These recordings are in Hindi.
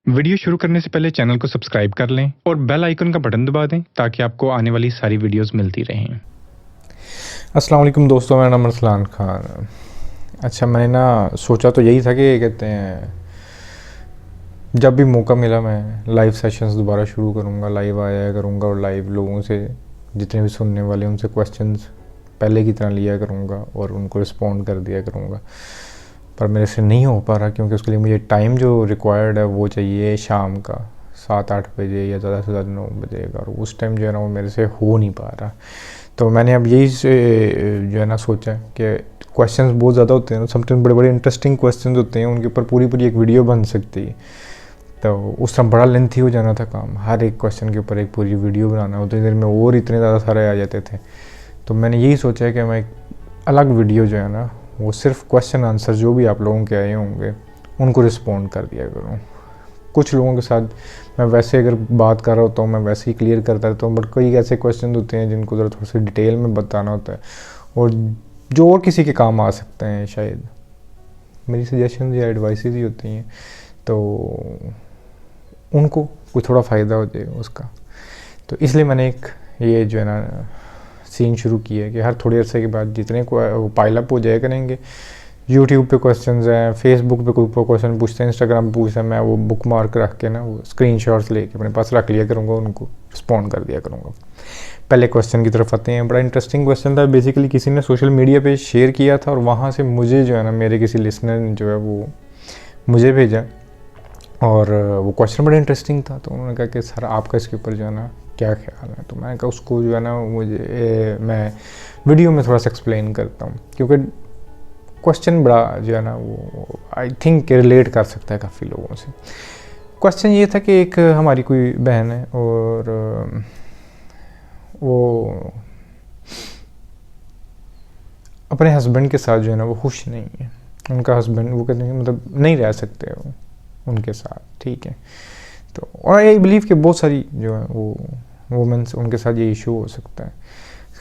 वीडियो शुरू करने से पहले चैनल को सब्सक्राइब कर लें और बेल आइकन का बटन दबा दें ताकि आपको आने वाली सारी वीडियोस मिलती रहें। अस्सलाम वालेकुम दोस्तों, मेरा नाम अरसलान खान। अच्छा, मैंने ना सोचा तो यही था कि कहते हैं जब भी मौका मिला मैं लाइव सेशंस दोबारा शुरू करूँगा, लाइव आया करूँगा और लाइव लोगों से जितने भी सुनने वाले उनसे क्वेश्चंस पहले की तरह लिया करूँगा और उनको रिस्पॉन्ड कर दिया करूँगा। पर मेरे से नहीं हो पा रहा क्योंकि उसके लिए मुझे टाइम जो रिक्वायर्ड है वो चाहिए शाम का 7-8 बजे या ज़्यादा से ज़्यादा 9 बजे का, और उस टाइम जो है ना वो मेरे से हो नहीं पा रहा। तो मैंने अब यही जो है ना सोचा कि क्वेश्चंस बहुत ज़्यादा होते हैं, समटाइम बड़े बड़े इंटरेस्टिंग क्वेश्चंस होते हैं, उनके ऊपर पूरी पूरी एक वीडियो बन सकती है। तो उस टाइम बड़ा लेंथी हो जाना था काम, हर एक क्वेश्चन के ऊपर एक पूरी वीडियो बनाना, उतनी देर में और इतने ज़्यादा सारे आ जाते थे। तो मैंने यही सोचा है कि मैं एक अलग वीडियो जो है ना वो सिर्फ क्वेश्चन आंसर जो भी आप लोगों के आए होंगे उनको रिस्पॉन्ड कर दिया करूँ। कुछ लोगों के साथ मैं वैसे अगर बात कर रहा होता हूँ मैं वैसे ही क्लियर करता रहता हूँ, बट कई ऐसे क्वेश्चन होते हैं जिनको ज़रा थोड़ा सा डिटेल में बताना होता है और जो और किसी के काम आ सकते हैं, शायद मेरी सजेशन या एडवाइसेज ही होती हैं, तो उनको कुछ थोड़ा फ़ायदा हो जाएगा उसका। तो इसलिए मैंने एक ये जो है ना सीन शुरू किया है कि हर थोड़ी अर्से के बाद जितने को पाइल अप हो जाया करेंगे। यूट्यूब पे क्वेश्चंस हैं, फेसबुक पे कोई क्वेश्चन पूछते हैं, इंस्टाग्राम पे पूछते हैं, मैं वो बुक मार्क रख के ना वो स्क्रीनशॉट्स लेके अपने पास रख लिया करूँगा, उनको रिस्पॉन्ड कर दिया करूँगा। पहले क्वेश्चन की तरफ आते हैं। बड़ा इंटरेस्टिंग क्वेश्चन था, बेसिकली किसी ने सोशल मीडिया पे शेयर किया था और वहाँ से मुझे जो है ना मेरे किसी लिसनर ने जो है वो मुझे भेजा और वो क्वेश्चन बड़ा इंटरेस्टिंग था। तो उन्होंने कहा कि सर आपका इसके ऊपर जो है ना क्या ख्याल है। तो मैंने कहा उसको जो है ना मुझे मैं वीडियो में थोड़ा सा एक्सप्लेन करता हूँ, क्योंकि क्वेश्चन बड़ा जो है ना वो आई थिंक रिलेट कर सकता है काफ़ी लोगों से। क्वेश्चन ये था कि एक हमारी कोई बहन है और वो अपने हस्बैंड के साथ जो है ना वो खुश नहीं है। उनका हस्बैंड वो कहते हैं मतलब नहीं रह सकते वो उनके साथ, ठीक है। तो और आई बिलीव कि बहुत सारी जो है वो वुमेन्स उनके साथ ये इशू हो सकता है।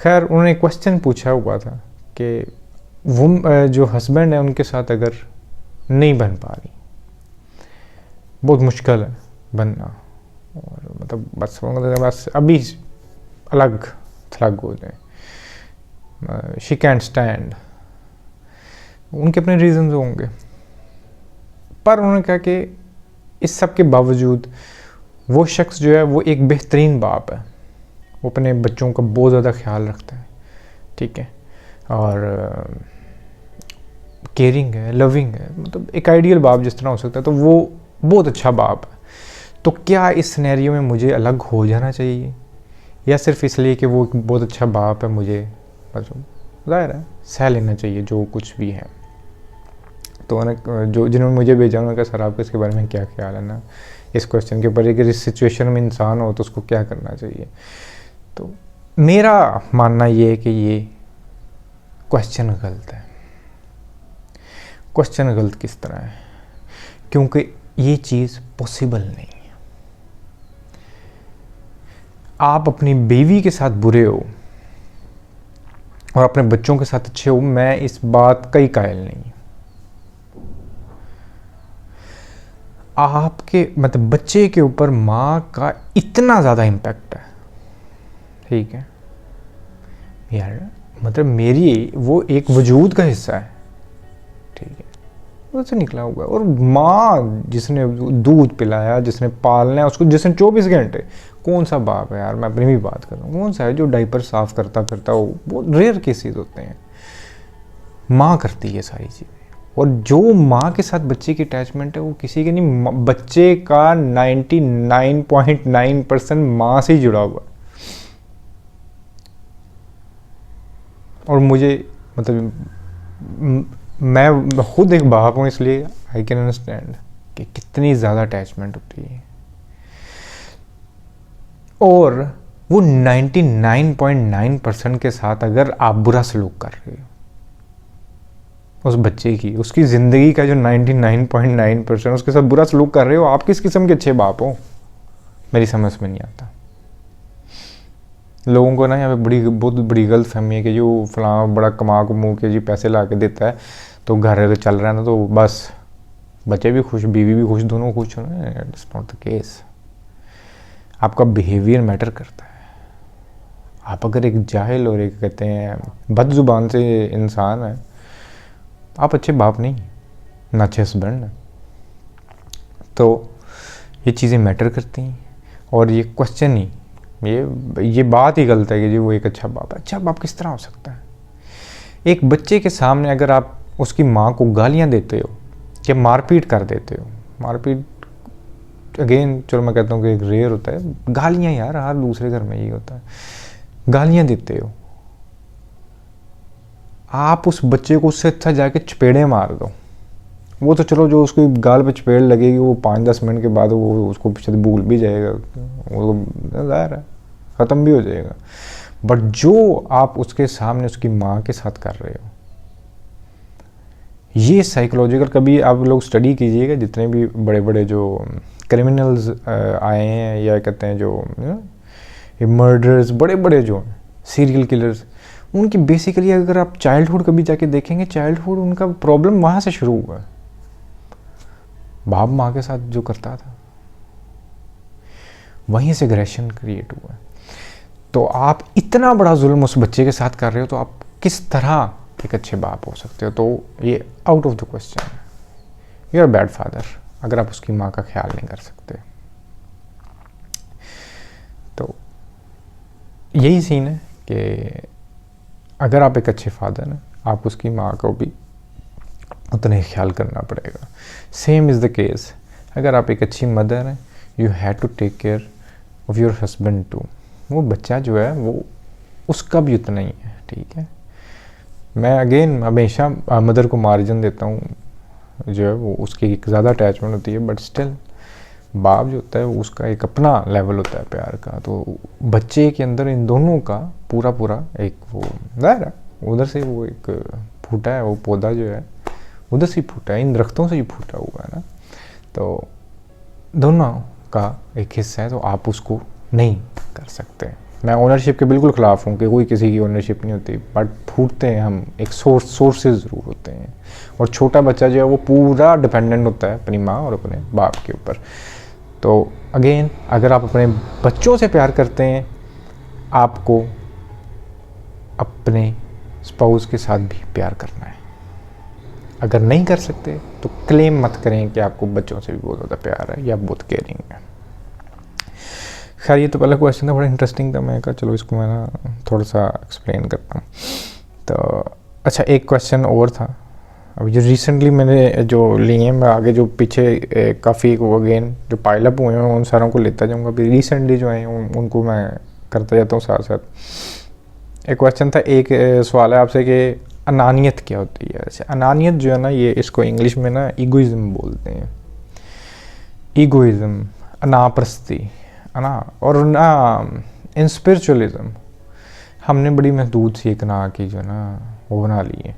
खैर उन्होंने क्वेश्चन पूछा हुआ था कि वो जो हस्बैंड है उनके साथ अगर नहीं बन पा रही, बहुत मुश्किल है बनना, और मतलब बस अभी अलग थलग हो जाए, शी कैंट स्टैंड, उनके अपने रीजंस होंगे। पर उन्होंने कहा कि इस सब के बावजूद वो शख्स जो है वो एक बेहतरीन बाप है, वो अपने बच्चों का बहुत ज़्यादा ख्याल रखता है, ठीक है, और केयरिंग है, लविंग है, मतलब एक आइडियल बाप जिस तरह हो सकता है, तो वो बहुत अच्छा बाप है। तो क्या इस सिनेरियो में मुझे अलग हो जाना चाहिए, या सिर्फ इसलिए कि वो एक बहुत अच्छा बाप है मुझे मतलब ज़ाहिर है सह लेना चाहिए जो कुछ भी है। तो जो जिन्होंने मुझे भेजा उन्होंने कहा सर आपको इसके बारे में क्या ख्याल है ना, इस क्वेश्चन के ऊपर, अगर इस सिचुएशन में इंसान हो तो उसको क्या करना चाहिए। तो मेरा मानना ये है कि ये क्वेश्चन गलत है। क्वेश्चन गलत किस तरह है, क्योंकि ये चीज़ पॉसिबल नहीं है। आप अपनी बीवी के साथ बुरे हो और अपने बच्चों के साथ अच्छे हो, मैं इस बात का ही कायल नहीं। आपके मतलब बच्चे के ऊपर माँ का इतना ज़्यादा इम्पैक्ट है, ठीक है यार, मतलब मेरी वो एक वजूद का हिस्सा है, ठीक है, उससे निकला हुआ है। और माँ जिसने दूध पिलाया, जिसने पालना है उसको, जिसने 24 घंटे, कौन सा बाप है यार, मैं अपनी भी बात कर रहा हूँ, कौन सा है जो डाइपर साफ करता फिरता हो, बहुत रेयर केसेस होते हैं। माँ करती है सारी चीज़ें, और जो माँ के साथ बच्चे की अटैचमेंट है वो किसी के नहीं, बच्चे का 99.9% माँ से ही जुड़ा हुआ है। और मुझे मतलब मैं खुद एक बाप हूँ, इसलिए आई कैन अंडरस्टैंड कि कितनी ज़्यादा अटैचमेंट होती है। और वो 99.9% के साथ अगर आप बुरा सलूक कर रहे हो उस बच्चे की, उसकी ज़िंदगी का जो 99.9% उसके साथ बुरा सलूक कर रहे हो, आप किस किस्म के अच्छे बाप हो, मेरी समझ में नहीं आता। लोगों को ना यहाँ पे बहुत बड़ी गलत फहमी है कि जो फलां बड़ा कमा के जी पैसे ला के देता है तो घर चल रहा है ना, तो बस बच्चे भी खुश, बीवी भी खुश, दोनों खुश हो ना, इट्स नॉट द केस। आपका बिहेवियर मैटर करता है। आप अगर एक जाहिल और एक कहते हैं बदजुबान से इंसान है, आप अच्छे बाप नहीं, ना अच्छे हस्बैंड हैं। तो ये चीज़ें मैटर करती हैं। और ये क्वेश्चन ही, ये बात ही गलत है कि जी वो एक अच्छा बाप है। अच्छा बाप किस तरह हो सकता है? एक बच्चे के सामने अगर आप उसकी माँ को गालियाँ देते हो कि मारपीट कर देते हो, मारपीट अगेन चलो मैं कहता हूँ कि एक रेयर होता है, गालियाँ यार हर दूसरे घर में यही होता है, गालियाँ देते हो, आप उस बच्चे को उससे अच्छा जाके चपेड़े मार दो। वो तो चलो जो उसकी गाल पे चपेड़ लगेगी वो 5-10 मिनट के बाद वो उसको शायद भूल भी जाएगा, वो ज़ाहिर है ख़त्म भी हो जाएगा। बट जो आप उसके सामने उसकी माँ के साथ कर रहे हो, ये साइकोलॉजिकल, कभी आप लोग स्टडी कीजिएगा, जितने भी बड़े बड़े जो क्रिमिनल्स आए हैं या कहते हैं जो मर्डर्स, बड़े बड़े जो सीरियल किलर्स, उनकी बेसिकली अगर आप चाइल्डहुड कभी जाके देखेंगे, चाइल्डहुड उनका प्रॉब्लम वहाँ से शुरू हुआ है, बाप माँ के साथ जो करता था, वहीं से एग्रेशन क्रिएट हुआ है। तो आप इतना बड़ा जुल्म उस बच्चे के साथ कर रहे हो, तो आप किस तरह एक अच्छे बाप हो सकते हो? तो ये आउट ऑफ द क्वेश्चन है। यू आर बैड फादर अगर आप उसकी माँ का ख्याल नहीं कर सकते। तो यही सीन है कि अगर आप एक अच्छे फादर हैं, आप उसकी माँ को भी उतना ही ख्याल करना पड़ेगा। सेम इज़ द केस अगर आप एक अच्छी मदर हैं, you have to take care of your husband too. वो बच्चा जो है वो उसका भी उतना ही है, ठीक है। मैं अगेन हमेशा मदर को मार्जिन देता हूँ, जो है वो उसकी एक ज़्यादा अटैचमेंट होती है, बट स्टिल बाप जो होता है उसका एक अपना लेवल होता है प्यार का। तो बच्चे के अंदर इन दोनों का पूरा पूरा एक वो ज़ाहिर है, उधर से वो एक फूटा है, वो पौधा जो है उधर से ही फूटा है, इन दरख्तों से ही फूटा हुआ है ना। तो दोनों का एक हिस्सा है, तो आप उसको नहीं कर सकते। मैं ओनरशिप के बिल्कुल ख़िलाफ़ हूँ कि कोई किसी की ओनरशिप नहीं होती, बट फूटते हैं हम, एक सोर्सेज ज़रूर होते हैं। और छोटा बच्चा जो है वो पूरा डिपेंडेंट होता है अपनी माँ और अपने बाप के ऊपर। तो अगेन अगर आप अपने बच्चों से प्यार करते हैं, आपको अपने स्पाउस के साथ भी प्यार करना है। अगर नहीं कर सकते तो क्लेम मत करें कि आपको बच्चों से भी बहुत ज़्यादा प्यार है या बहुत केयरिंग है। खैर ये तो पहला क्वेश्चन था, बड़ा इंटरेस्टिंग था, मैं कहा चलो इसको मैं ना थोड़ा सा एक्सप्लेन करता हूँ। तो अच्छा एक क्वेश्चन और था, अब जो रिसेंटली मैंने जो लिए हैं, मैं आगे जो पीछे काफ़ी अगेन जो पाइलअप हुए हैं उन सारों को लेता जाऊँगा। अभी रिसेंटली जो हैं उनको मैं करता जाता हूँ साथ साथ। एक क्वेश्चन था, एक सवाल है आपसे कि अनानियत क्या होती है। ऐसे अनानियत जो है ना, ये इसको इंग्लिश में ना ईगोइज़म बोलते हैं। ईगोइज़म, अनापरस्ती, अना, और ना इन स्पिरिचुअलिज्म हमने बड़ी महदूद सी एक ना की जो है ना वो बना ली है।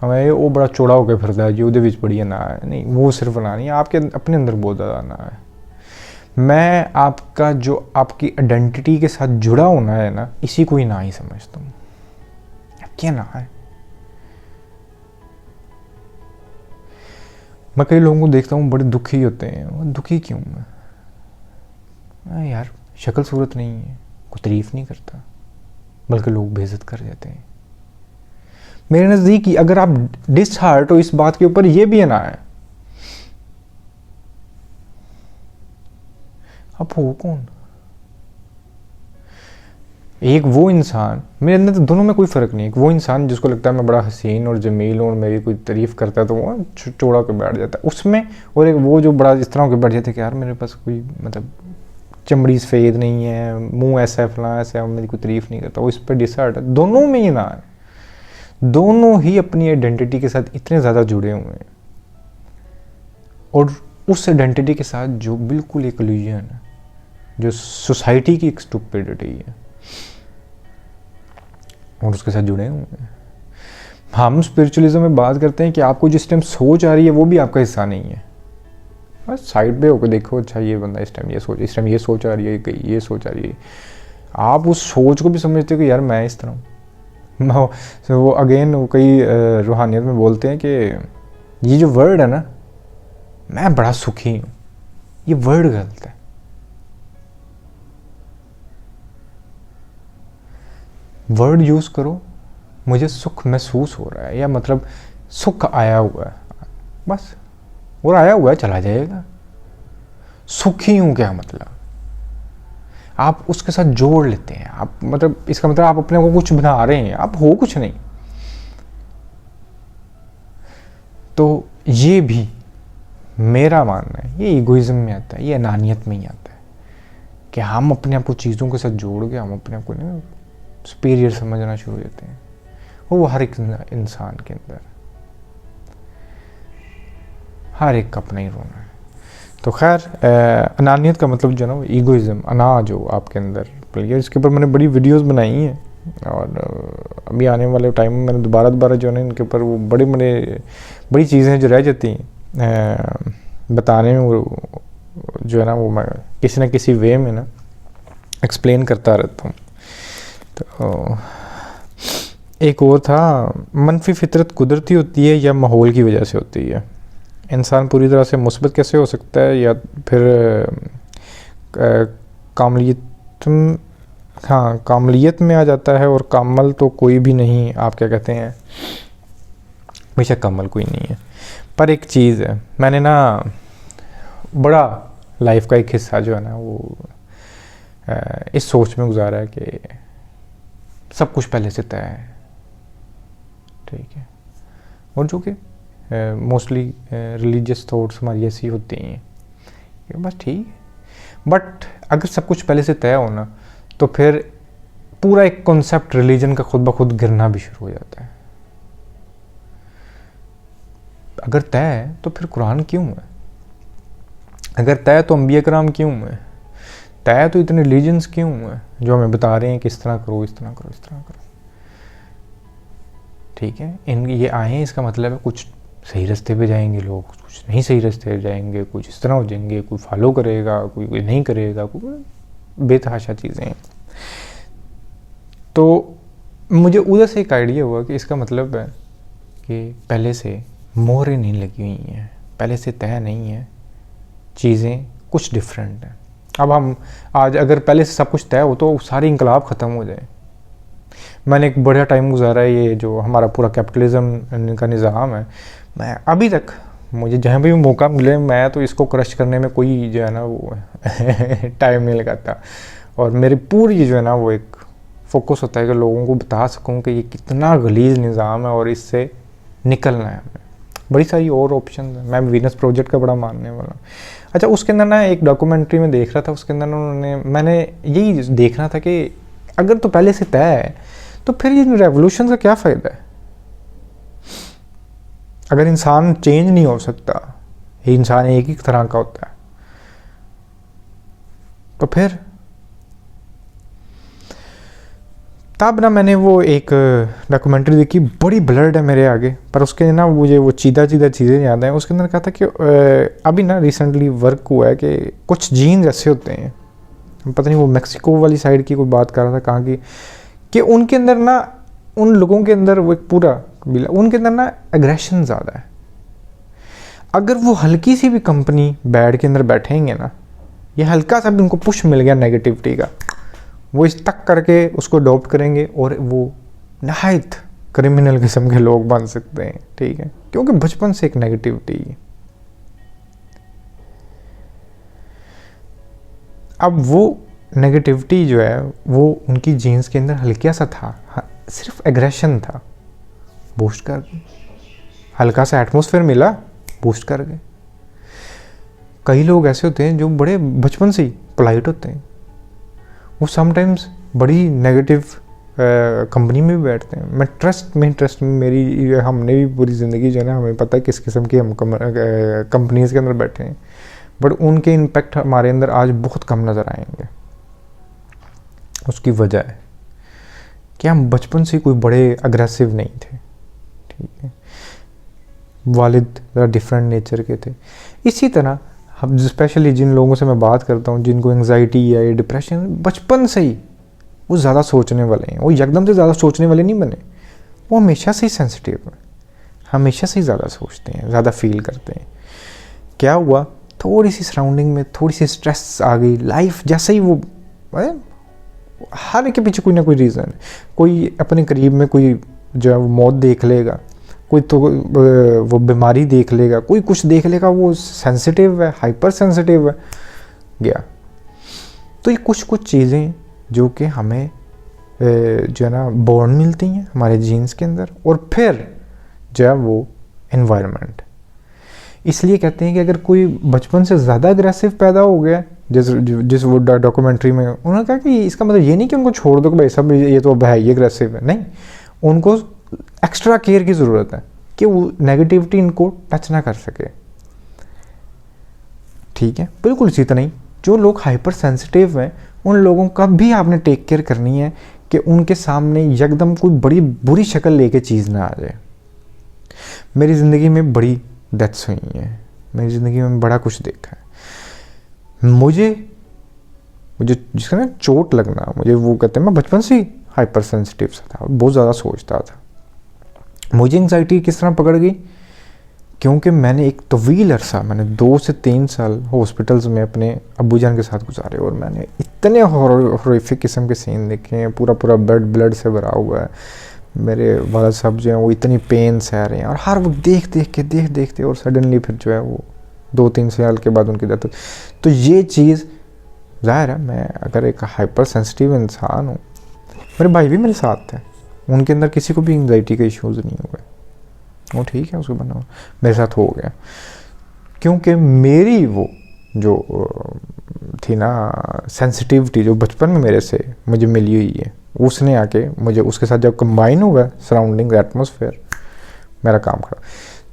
हमें वो बड़ा चौड़ा होकर फिरता है जी, उहदे विच बड़ी ना है, नहीं वो सिर्फ ना नहीं है, आपके अपने अंदर बहुत ज़्यादा ना है। मैं आपका जो आपकी आइडेंटिटी के साथ जुड़ा होना है ना, इसी को ही ना ही समझता हूँ। क्या ना है? मैं कई लोगों को देखता हूँ बड़े दुखी होते हैं, वो दुखी क्यों है यार? शक्ल सूरत नहीं है, कोई तारीफ नहीं करता, बल्कि लोग बेइज्जत कर जाते हैं। मेरे नज़दीक अगर आप डिसहार्ट हो इस बात के ऊपर, ये भी है ना है, आप हो कौन? एक वो इंसान, मेरे अंदर तो दोनों में कोई फ़र्क नहीं है। वो इंसान जिसको लगता है मैं बड़ा हसीन और जमील हूँ और मेरी कोई तारीफ़ करता है तो वो चौड़ा के बैठ जाता है उसमें, और एक वो जो बड़ा इस तरह के बैठ जाते हैं कि यार मेरे पास कोई मतलब चमड़ी सफ़ेद नहीं है, मुंह ऐसा है, फलां ऐसा है, मेरी कोई तारीफ़ नहीं करता, वो इस पर डिसहार्ट है। दोनों में ही ना है, दोनों ही अपनी आइडेंटिटी के साथ इतने ज़्यादा जुड़े हुए हैं, और उस आइडेंटिटी के साथ जो बिल्कुल एक इल्यूजन है, जो सोसाइटी की एक स्टुपिडिटी है, और उसके साथ जुड़े हुए हैं। हम स्पिरिचुअलिज्म में बात करते हैं कि आपको जिस टाइम सोच आ रही है वो भी आपका हिस्सा नहीं है। बस साइड पे होकर देखो, अच्छा ये बंदा इस टाइम ये सोच, इस टाइम ये सोच आ रही है, ये सोच आ रही है, आप उस सोच को भी समझते हो कि यार मैं इस तरह हूँ। वो अगेन वो कई रूहानियत में बोलते हैं कि ये जो वर्ड है ना, मैं बड़ा सुखी हूँ, ये वर्ड गलत है। वर्ड यूज करो मुझे सुख महसूस हो रहा है, या मतलब सुख आया हुआ है, बस। और आया हुआ है चला जाएगा। सुखी हूं क्या मतलब? आप उसके साथ जोड़ लेते हैं, आप मतलब इसका मतलब आप अपने को कुछ बना रहे हैं, आप हो कुछ नहीं। तो ये भी मेरा मानना है, ये इगोइज्म में आता है, ये अनानियत में ही आता है कि हम अपने आप को चीज़ों के साथ जोड़ के हम अपने आप को नहीं सुपीरियर समझना शुरू हो जाते हैं। वो हर एक इंसान के अंदर, हर एक का अपना ही रोना है। तो खैर अनानियत का मतलब जो है ना, ईगोइज्म, अना जो आपके अंदर प्लेयर, इसके ऊपर मैंने बड़ी वीडियोस बनाई हैं, और अभी आने वाले टाइम में मैंने दोबारा जो है ना इनके ऊपर वो बड़ी चीज़ें जो रह जाती हैं बताने में, वो जो है ना वो मैं किसी न किसी वे में ना एक्सप्लेन करता रहता हूँ। तो एक और था, मनफी फितरत कुदरती होती है या माहौल की वजह से होती है? इंसान पूरी तरह से मुस्बत कैसे हो सकता है, या फिर कामलियत में आ जाता है, और कामल तो कोई भी नहीं, आप क्या कहते हैं? बेशक कामल कोई नहीं है, पर एक चीज़ है, मैंने ना बड़ा लाइफ का एक हिस्सा जो है ना वो इस सोच में गुजारा है कि सब कुछ पहले से तय है, ठीक है। और जो कि मोस्टली रिलीजियस थॉट्स हमारी ऐसी होती हैं कि बस ठीक है। बट अगर सब कुछ पहले से तय हो ना, तो फिर पूरा एक कॉन्सेप्ट रिलीजन का खुद ब खुद गिरना भी शुरू हो जाता है। अगर तय है तो फिर कुरान क्यों है? अगर तय तो अंबिया कराम क्यों है? तय तो इतने रिलीजन्स क्यों है जो हमें बता रहे हैं कि इस तरह करो, इस तरह करो, इस तरह करो, ठीक है। ये आए हैं, इसका मतलब है कुछ सही रास्ते पे जाएंगे लोग, कुछ नहीं सही रास्ते पे जाएंगे, कुछ इस तरह हो जाएंगे, कोई फॉलो करेगा, कोई नहीं करेगा, कोई बेतहाशा चीज़ें हैं। तो मुझे उधर से एक आइडिया हुआ कि इसका मतलब है कि पहले से मोहरें नहीं लगी हुई हैं, पहले से तय नहीं है, चीज़ें कुछ डिफरेंट हैं। अब हम आज अगर पहले से सब कुछ तय हो तो सारी इंकलाब ख़त्म हो जाए। मैंने एक बढ़िया टाइम गुजारा है, ये जो हमारा पूरा कैपिटलिज्म का निज़ाम है, मैं अभी तक मुझे जहाँ भी मौका मिले मैं तो इसको क्रश करने में कोई जो है ना वो टाइम नहीं लगाता। और मेरी पूरी जो है ना वो एक फोकस होता है कि लोगों को बता सकूं कि ये कितना गलीज़ निज़ाम है और इससे निकलना है हमें। बड़ी सारी और ऑप्शन है, मैं वीनस प्रोजेक्ट का बड़ा मानने वाला। अच्छा, उसके अंदर ना एक डॉक्यूमेंट्री में देख रहा था, उसके अंदर मैंने यही देखना था कि अगर तो पहले से तय है तो फिर ये रेवोल्यूशन का क्या फ़ायदा है? अगर इंसान चेंज नहीं हो सकता, ये इंसान एक ही तरह का होता है, तो फिर तब ना मैंने वो एक डॉक्यूमेंट्री देखी, बड़ी ब्लर्ड है मेरे आगे, पर उसके ना मुझे वो चीदा चीज़ें याद हैं। उसके अंदर कहा था कि अभी ना रिसेंटली वर्क हुआ है कि कुछ जीन्स ऐसे होते हैं, पता नहीं वो मेक्सिको वाली साइड की कोई बात कर रहा था, कहाँ की, कि उनके अंदर ना, उन लोगों के अंदर वो एक पूरा कबीला, उनके अंदर ना एग्रेशन ज़्यादा है। अगर वो हल्की सी भी कंपनी बैड के अंदर बैठेंगे ना, ये हल्का सा भी उनको पुश मिल गया नेगेटिविटी का, वो इस तक करके उसको अडॉप्ट करेंगे और वो नहायत क्रिमिनल किस्म के लोग बन सकते हैं, ठीक है, क्योंकि बचपन से एक नेगेटिविटी है। अब वो नेगेटिविटी जो है वो उनकी जीन्स के अंदर हल्का सा था, सिर्फ एग्रेशन था, बूस्ट कर गए, हल्का सा एटमॉस्फेयर मिला, बूस्ट कर गए। कई लोग ऐसे होते हैं जो बड़े बचपन से ही पोलाइट होते हैं, वो समटाइम्स बड़ी नेगेटिव कंपनी में भी बैठते हैं। मैं ट्रस्ट में मेरी, हमने भी पूरी ज़िंदगी जो है ना, हमें पता है किस किस्म की हम कंपनीज़ के अंदर बैठे हैं, बट उनके इम्पैक्ट हमारे अंदर आज बहुत कम नज़र आएंगे। उसकी वजह है कि हम बचपन से कोई बड़े अग्रेसिव नहीं थे, ठीक है, वालिद डिफरेंट नेचर के थे। इसी तरह हम स्पेशली जिन लोगों से मैं बात करता हूँ जिनको एंग्जाइटी या डिप्रेशन, बचपन से ही वो ज़्यादा सोचने वाले हैं, वो एकदम से ज़्यादा सोचने वाले नहीं बने, वो हमेशा से ही सेंसिटिव हैं, हमेशा से ही ज़्यादा सोचते हैं, ज़्यादा फील करते हैं। क्या हुआ, थोड़ी सी सराउंडिंग में थोड़ी सी स्ट्रेस आ गई, लाइफ जैसे ही वो हर एक के पीछे कोई ना कोई रीज़न है। कोई अपने करीब में कोई जो है वो मौत देख लेगा, कोई तो वो बीमारी देख लेगा, कोई कुछ देख लेगा, वो सेंसिटिव है, हाइपर सेंसिटिव है गया। तो ये कुछ कुछ चीज़ें जो कि हमें जो है ना बॉर्न मिलती हैं हमारे जीन्स के अंदर, और फिर जो है वो एनवायरनमेंट। इसलिए कहते हैं कि अगर कोई बचपन से ज़्यादा अग्रेसिव पैदा हो गया, जिस वो डॉक्यूमेंट्री में उन्होंने कहा कि इसका मतलब ये नहीं कि उनको छोड़ दो कि भाई सब ये तो अब है, ये अग्रेसिव है, नहीं, उनको एक्स्ट्रा केयर की ज़रूरत है कि वो नेगेटिविटी इनको टच ना कर सके। ठीक है, बिल्कुल इसी तरह ही जो लोग हाइपर सेंसिटिव हैं उन लोगों का भी आपने टेक केयर करनी है कि उनके सामने एकदम कोई बड़ी बुरी शक्ल लेके चीज़ ना आ जाए। मेरी ज़िंदगी में बड़ी डेथ्स हुई हैं, मेरी ज़िंदगी में बड़ा कुछ देखा है। मुझे जिसका ना चोट लगना, मुझे वो कहते हैं मैं बचपन से ही हाइपर सेंसिटिव सा था, बहुत ज़्यादा सोचता था। मुझे एंग्जाइटी किस तरह पकड़ गई, क्योंकि मैंने एक तवील अरसा, मैंने 2 से 3 साल हॉस्पिटल्स में अपने अब्बू जान के साथ गुजारे, और मैंने इतने हॉरिफिक किस्म के सीन देखे हैं, पूरा बेड ब्लड से भरा हुआ है। मेरे वाला साहब जो हैं वो इतनी पेन सह रहे हैं, और हर वक्त देखते और सडनली फिर जो है वो 2-3 साल के बाद उनकी डेथ। तो ये चीज़ ज़ाहिर है, मैं अगर एक हाइपर सेंसिटिव इंसान हूँ, मेरे भाई भी मेरे साथ थे, उनके अंदर किसी को भी एंग्जाइटी के इश्यूज़ नहीं हुए, वो ठीक है, उसको बना मेरे साथ हो गया, क्योंकि मेरी वो जो थी ना सेंसिटिविटी जो बचपन में मेरे से मुझे मिली हुई है, उसने आके मुझे उसके साथ जब कंबाइन हुआ सराउंडिंग एटमॉस्फेयर, मेरा काम खड़ा।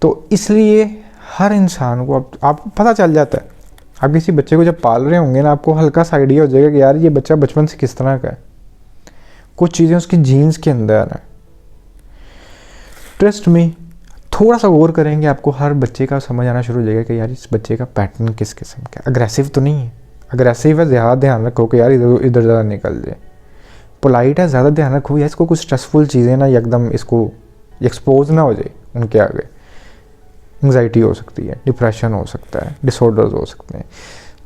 तो इसलिए हर इंसान को आपको पता चल जाता है। आप किसी बच्चे को जब पाल रहे होंगे ना, आपको हल्का सा आइडिया हो जाएगा कि यार ये बच्चा बचपन से किस तरह का है, कुछ चीज़ें उसकी जीन्स के अंदर हैं। ट्रस्ट में थोड़ा सा गौर करेंगे, आपको हर बच्चे का समझ आना शुरू हो जाएगा कि यार इस बच्चे का पैटर्न किस किस्म का है। अग्रेसिव तो नहीं है, अग्रेसिव है ज़्यादा ध्यान रखो कि यार इधर ज़्यादा निकल जाए। पोलाइट है, ज़्यादा ध्यान रखो यार इसको कुछ स्ट्रेसफुल चीज़ें ना एकदम इसको एक्सपोज ना हो जाए उनके आगे। एंग्जाइटी हो सकती है, डिप्रेशन हो सकता है, डिसऑर्डर्स हो सकते हैं।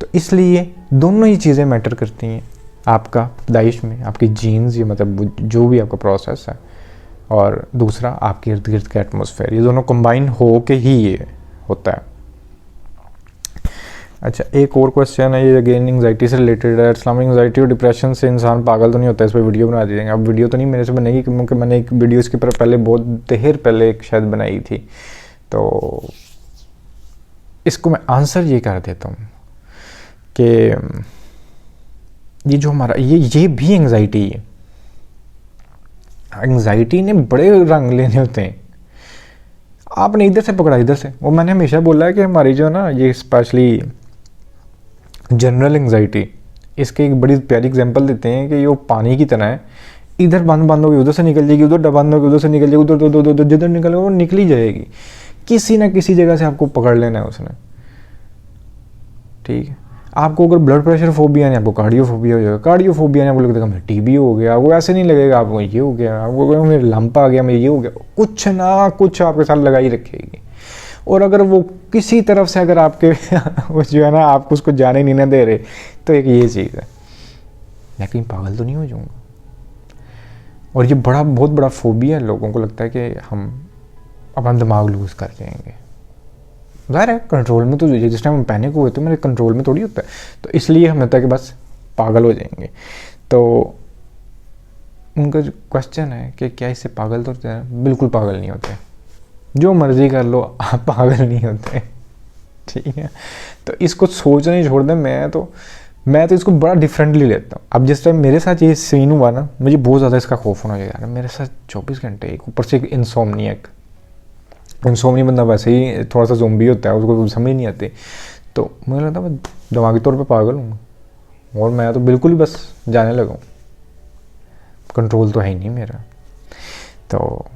तो इसलिए दोनों ही चीज़ें मैटर करती हैं आपका पैदाइश में, आपकी जीन्स, ये मतलब जो भी आपका प्रोसेस है, और दूसरा आपके इर्द गिर्द का एटमॉस्फेयर, ये दोनों कंबाइन हो के ही ये होता है। अच्छा, एक और क्वेश्चन है, ये अगेन एंग्जाइटी से रिलेटेड है। इस्लाम में एंग्जाइटी और डिप्रेशन से इंसान पागल तो नहीं होता, इस पर वीडियो बना दीजिएगा। अब वीडियो तो नहीं मेरे से बनेगी, क्योंकि मैंने एक वीडियो इसके पर पहले बहुत देर पहले एक शायद बनाई थी, तो इसको मैं आंसर ये कर देता हूँ कि ये जो हमारा ये भी एंग्जाइटी है। एंग्जाइटी ने बड़े रंग लेने होते हैं, आपने इधर से पकड़ा इधर से। वो मैंने हमेशा बोला है कि हमारी जो ना ये स्पेशली जनरल एंग्जाइटी, इसके एक बड़ी प्यारी एग्जांपल देते हैं कि ये पानी की तरह है, इधर बंद होगी उधर से निकल जाएगी, उधर बंद होगी उधर से निकल जाएगी, उधर जिधर निकलेगा वो निकल ही जाएगी। किसी ना किसी जगह से आपको पकड़ लेना है उसने, ठीक है। आपको अगर ब्लड प्रेशर फोबिया नहीं, आपको कार्डियोफोबिया हो जाएगा। कार्डियोफोबिया नहीं, आपको लगेगा मेरा टीबी हो गया, आपको ऐसे नहीं लगेगा आपको ये हो गया, आपको मेरा लंप आ गया, मेरा ये हो गया, कुछ ना कुछ आपके साथ लगा ही रखेगी। और अगर वो किसी तरफ से अगर आपके वो जो है ना आपको उसको जाने नहीं ना दे रहे, तो एक ये चीज़ है, मैं कहीं पागल तो नहीं हो जाऊँगा। और ये बहुत बड़ा फोबिया है, लोगों को लगता है कि हम अपना दिमाग लूज कर जाएंगे। ज़ाहिर है कंट्रोल में तो जिस टाइम हम पैनिक हुए तो मेरे कंट्रोल में थोड़ी होता है, तो इसलिए हम लगता है कि बस पागल हो जाएंगे। तो उनका जो क्वेश्चन है कि क्या इससे पागल तो होते हैं, बिल्कुल पागल नहीं होते, जो मर्जी कर लो आप पागल नहीं होते, ठीक है। तो इसको सोचना ही छोड़ दें। मैं तो इसको बड़ा डिफरेंटली लेता हूँ। अब जिस टाइम मेरे साथ ये सीन हुआ ना, मुझे बहुत ज़्यादा इसका खौफ होना चाहिए यार, मेरे साथ 24 घंटे एक ऊपर से इंसोमनियक बंदा वैसे ही थोड़ा सा ज़ोंबी होता है, उसको समझ नहीं आती। तो मुझे लगता है मैं दिमागी तौर पे पागल हूँ, और मैं तो बिल्कुल ही बस जाने लगा हूँ, कंट्रोल तो है ही नहीं मेरा। तो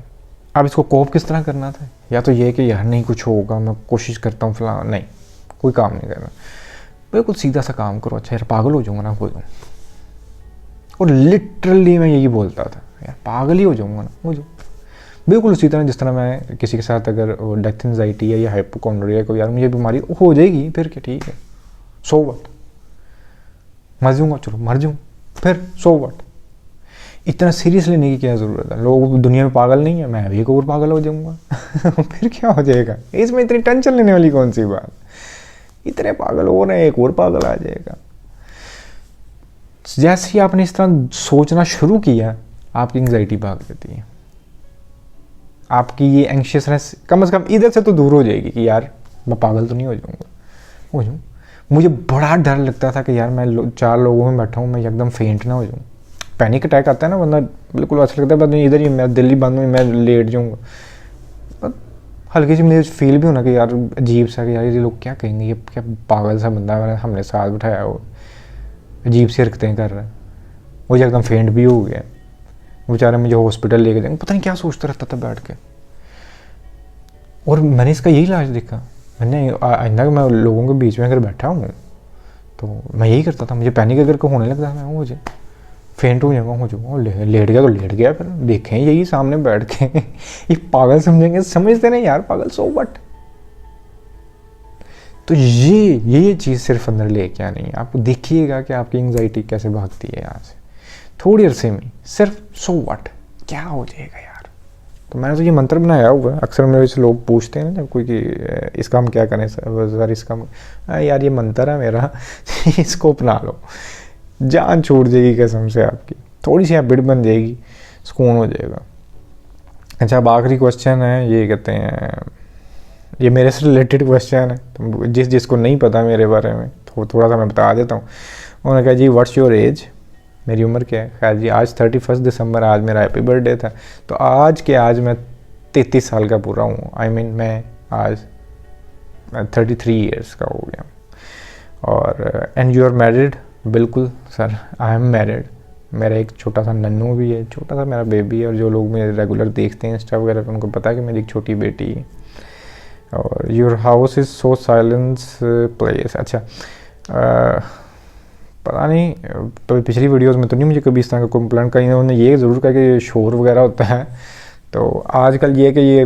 अब इसको कोप किस तरह करना था, या तो ये कि यार नहीं कुछ होगा, मैं कोशिश करता हूँ फिलहाल, नहीं कोई काम नहीं करना, बिल्कुल सीधा सा काम करो। अच्छा यार पागल हो जाऊँगा ना, हो जाऊँ। और लिटरली मैं यही बोलता था, यार पागल ही हो जाऊँगा ना, हो जाऊँ। बिल्कुल उसी तरह जिस तरह मैं किसी के साथ अगर डेथ एंजाइटी है या हाइपोकॉन्ड्रिया को, यार मुझे बीमारी हो जाएगी, फिर क्या, ठीक है, सो व्हाट, मर जाऊँगा, चलो मर जाऊँ, फिर सो व्हाट, इतना सीरियस लेने की क्या ज़रूरत है। लोग दुनिया में पागल नहीं है, मैं भी एक और पागल हो जाऊँगा फिर क्या हो जाएगा, इसमें इतनी टेंशन लेने वाली कौन सी बात, इतने पागल हो रहे हैं, एक और पागल आ जाएगा। जैसे ही आपने इस तरह सोचना शुरू किया, आपकी एंग्जाइटी भाग जाती है, आपकी ये एंग्शियसनेस कम से कम इधर से तो दूर हो जाएगी कि यार मैं पागल तो नहीं हो जाऊँगा, हो जाऊँ। मुझे बड़ा डर लगता था कि यार मैं 4 लोगों में बैठा हूँ, मैं एकदम फेंट ना हो जाऊँ। पैनिक अटैक आता है ना, वरना बिल्कुल अच्छा लगता है, बस इधर ही मैं दिल्ली बंद में मैं लेट जाऊँगा, हल्की सी मुझे फील भी होना कि यार अजीब सा कि यार ये लोग क्या कहेंगे, ये क्या पागल सा बंदा है, हमने साथ बिठाया, वो अजीब सी हरकतें कर रहा है। मुझे एकदम फेंट भी हो गया, बेचारे मुझे हॉस्पिटल लेके जाएंगे, पता नहीं क्या सोचता रहता था बैठ के। और मैंने इसका यही इलाज देखा, मैंने आइंदा मैं लोगों के बीच में अगर बैठा हूँ तो मैं यही करता था, मुझे पैनिक अगर को होने लगता मैं मुझे फेंट हो जाऊँगा, हो जाऊँगा, लेट गया तो लेट गया, फिर देखें यही सामने बैठ के ये पागल समझेंगे, समझते नहीं यार पागल, सो व्हाट। तो ये चीज़ सिर्फ अंदर लेके आनी है। आप देखिएगा कि आपकी एंग्जाइटी कैसे भागती है यहाँ से, थोड़ी अरसे में सिर्फ सो व्हाट, क्या हो जाएगा यार। तो मैंने तो ये मंत्र बनाया हुआ है, अक्सर मेरे से लोग पूछते हैं ना कोई कि इसका हम क्या करें सर, इसका यार ये मंत्र है मेरा इसको अपना लो, जान छूट जाएगी कसम से आपकी, थोड़ी सी हैबिट बन जाएगी, सुकून हो जाएगा। अच्छा, अब आखिरी क्वेश्चन है, ये कहते हैं, ये मेरे से रिलेटेड क्वेश्चन है, तो जिसको नहीं पता मेरे बारे में तो थोड़ा सा मैं बता देता हूँ। उन्होंने कहा जी व्हाट्स योर एज, मेरी उम्र क्या है। खैर जी, आज 31 दिसंबर, आज मेरा हैप्पी बर्थडे था, तो आज मैं 33 साल का पूरा हूँ। I mean, मैं आज 33 ईयर्स का हो गया। और एंड यू आर मैरिड? बिल्कुल सर, आई एम मैरिड। मेरा एक छोटा सा नन्नू भी है, छोटा सा मेरा बेबी है, और जो लोग मुझे रेगुलर देखते हैं इंस्टा वगैरह पर, उनको पता है कि मेरी एक छोटी बेटी है। और your house is so silence place. अच्छा, पता नहीं तो पिछली वीडियोस में तो नहीं मुझे कभी इस तरह का कंप्लेंट कहीं उन्होंने ये ज़रूर कहा कि शोर वगैरह होता है। तो आजकल ये कि ये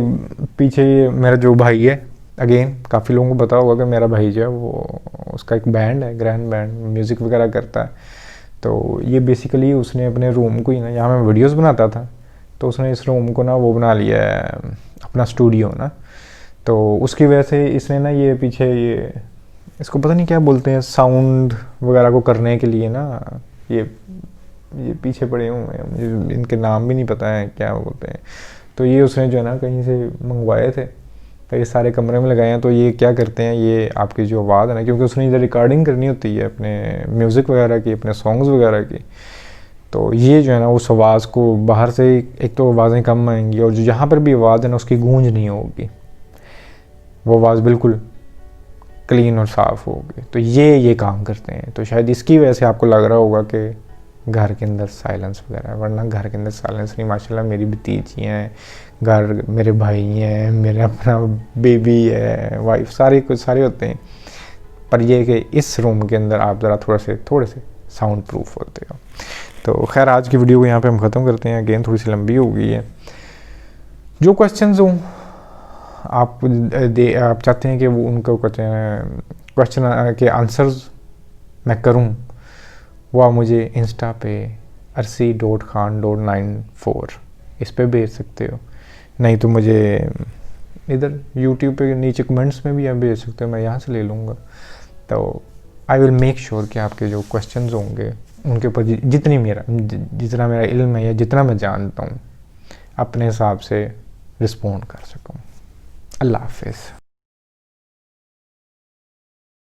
पीछे मेरा जो भाई है, अगेन काफ़ी लोगों को पता होगा कि मेरा भाई जो है वो, उसका एक बैंड है, ग्रैंड बैंड, म्यूज़िक वगैरह करता है। तो ये बेसिकली उसने अपने रूम को ही ना, यहाँ मैं वीडियोस बनाता था, तो उसने इस रूम को ना वो बना लिया है अपना स्टूडियो ना। तो उसकी वजह से इसने ना ये पीछे ये, इसको पता नहीं क्या बोलते हैं, साउंड वगैरह को करने के लिए ना, ये पीछे पड़े हुए हैं, मुझे इनके नाम भी नहीं पता है क्या बोलते हैं। तो ये उसने जो है ना कहीं से मंगवाए थे, तो ये सारे कमरे में लगाए हैं। तो ये क्या करते हैं, ये आपकी जो आवाज़ है ना, क्योंकि उसने इधर रिकॉर्डिंग करनी होती है अपने म्यूज़िक वगैरह की, अपने सॉन्ग्स वगैरह की, तो ये जो है ना उस आवाज़ को बाहर से, एक तो आवाज़ें कम आएंगी, और जो जहाँ पर भी आवाज़ है ना उसकी गूंज नहीं होगी, वो आवाज़ बिल्कुल क्लीन और साफ़ होगी। तो ये काम करते हैं। तो शायद इसकी वजह से आपको लग रहा होगा कि घर के अंदर साइलेंस वगैरह, वरना घर के अंदर साइलेंस नहीं। माशाल्लाह मेरी भतीजी हैं, घर मेरे भाई हैं, मेरा अपना बेबी है, वाइफ, सारे होते हैं। पर ये कि इस रूम के अंदर आप ज़रा थोड़े से साउंड प्रूफ होते हो। तो खैर आज की वीडियो को यहाँ पे हम ख़त्म करते हैं। अगेन थोड़ी सी लंबी हो गई है। जो क्वेश्चंस हों आप चाहते हैं कि वो उनको क्वेश्चन के आंसर्स मैं करूं, वो आप मुझे इंस्टा पे arsi.khan.94 इस पे भेज सकते हो। नहीं तो मुझे इधर यूट्यूब पे नीचे कमेंट्स में भी आप भेज सकते हो, मैं यहाँ से ले लूँगा। तो आई विल मेक श्योर कि आपके जो क्वेश्चंस होंगे उनके ऊपर जितना मेरा इल्म है या जितना मैं जानता हूँ अपने हिसाब से रिस्पॉन्ड कर सकूँ। अल्लाह हाफिज़।